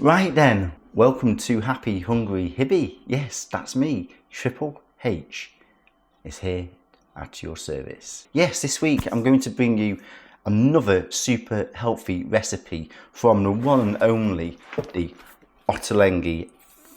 Right then, welcome to Happy Hungry Hibby. Yes, that's me. Triple H is here at your service. Yes, this week I'm going to bring you another super healthy recipe from the one and only the Ottolenghi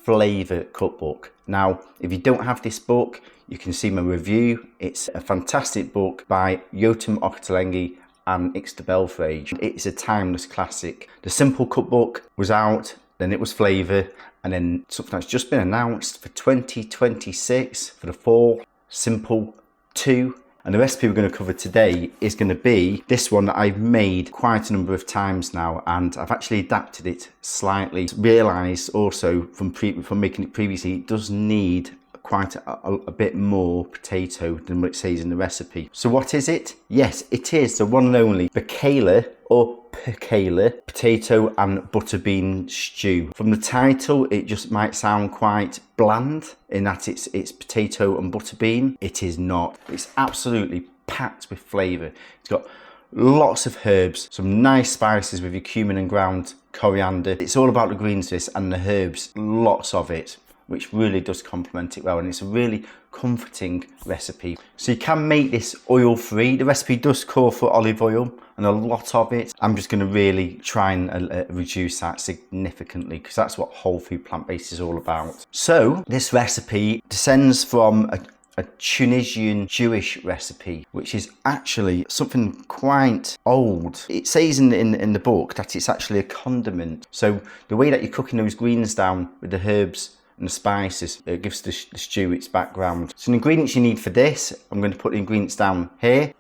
Flavour Cookbook. Now, if you don't have this book, you can see my review. It's a fantastic book by Yotam Ottolenghi Ixta Belfrage. It's a timeless classic. The Simple Cookbook was out, then it was Flavour, and then something that's just been announced for 2026 for the fall, Simple 2. And the recipe we're going to cover today is going to be this one that I've made quite a number of times now, and I've actually adapted it slightly. Realised also from making it previously, it does need quite a bit more potato than what it says in the recipe. So what is it? Yes, it is the one and only Bkeila or pkaila potato and butterbean stew. From the title, it just might sound quite bland in that it's potato and butterbean. It is not. It's absolutely packed with flavour. It's got lots of herbs, some nice spices with your cumin and ground coriander. It's all about the greens this and the herbs, lots of it, which really does complement it well, and it's a really comforting recipe. So you can make this oil free. The recipe does call for olive oil and a lot of it. I'm just going to really try and reduce that significantly because that's what whole food plant-based is all about. So this recipe descends from a Tunisian Jewish recipe, which is actually something quite old. It says in the book that it's actually a condiment. So the way that you're cooking those greens down with the herbs and the spices, it gives the stew its background. So the ingredients you need for this, I'm going to put the ingredients down here.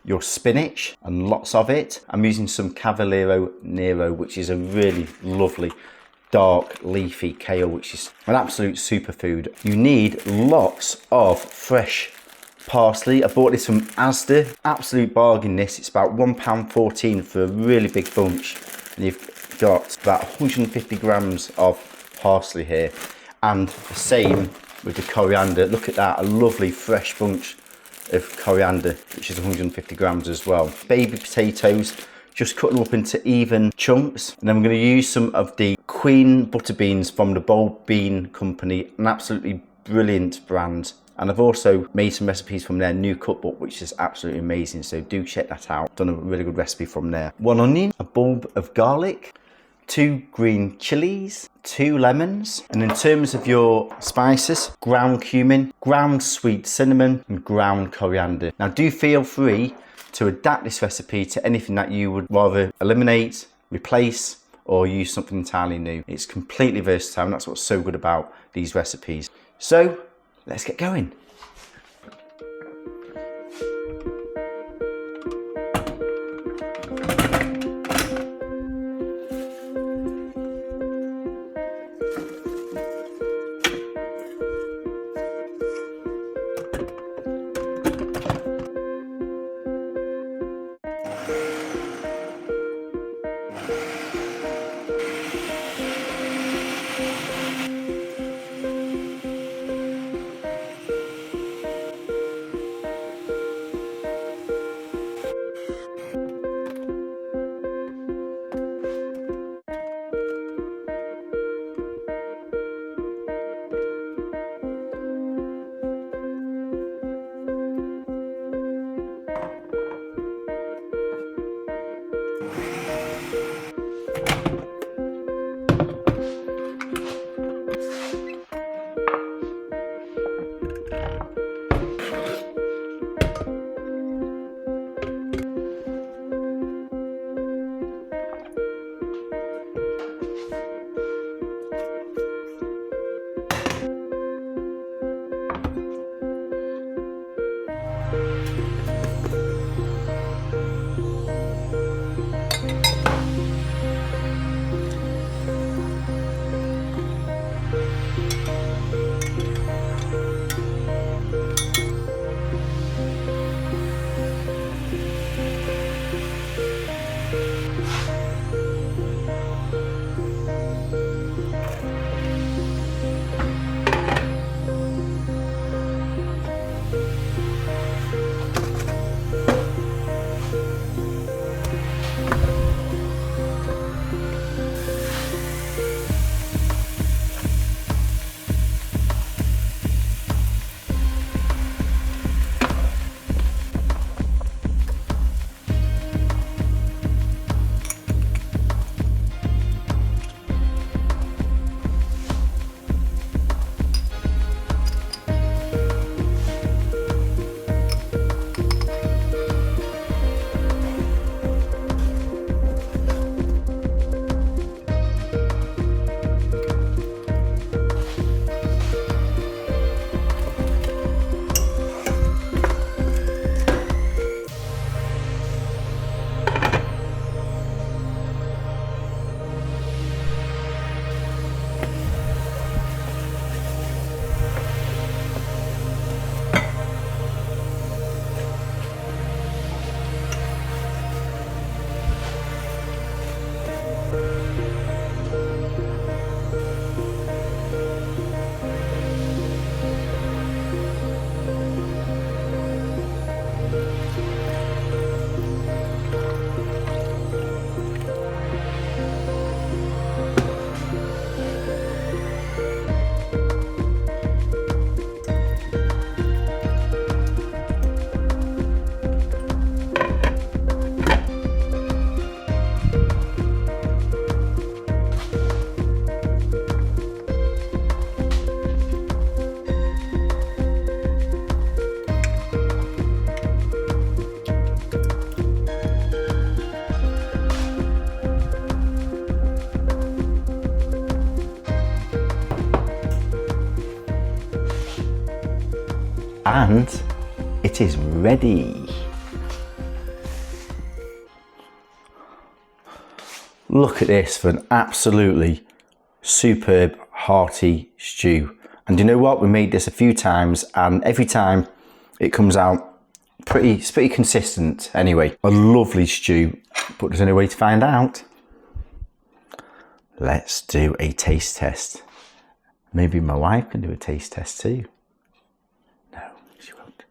Your spinach, and lots of it. I'm using some Cavallero Nero, which is a really lovely dark leafy kale, which is an absolute superfood. You need lots of fresh parsley. I bought this from Asda, absolute bargain this. It's about £1.14 for a really big bunch. And you've got about 150 grams of parsley here. And the same with the coriander. Look at that, a lovely fresh bunch of coriander, which is 150 grams as well. Baby potatoes, just cut them up into even chunks. And then I'm going to use some of the Queen butter beans from the Bold Bean Company, an absolutely brilliant brand. And I've also made some recipes from their new cookbook, which is absolutely amazing. So do check that out. Done a really good recipe from there. 1 onion, a bulb of garlic, 2 green chilies, 2 lemons, and in terms of your spices, ground cumin, ground sweet cinnamon, and ground coriander. Now do feel free to adapt this recipe to anything that you would rather eliminate, replace, or use something entirely new. It's completely versatile, and that's what's so good about these recipes. So let's get going. and it is ready. Look at this for an absolutely superb hearty stew. And you know what? We made this a few times and every time it comes out it's pretty consistent. Anyway, a lovely stew, but there's no way to find out. Let's do a taste test. Maybe my wife can do a taste test too. No, she won't.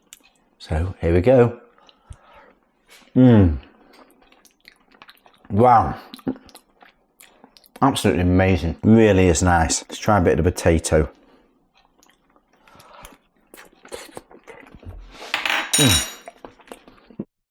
So here we go. Wow. Absolutely amazing. Really is nice. Let's try a bit of the potato.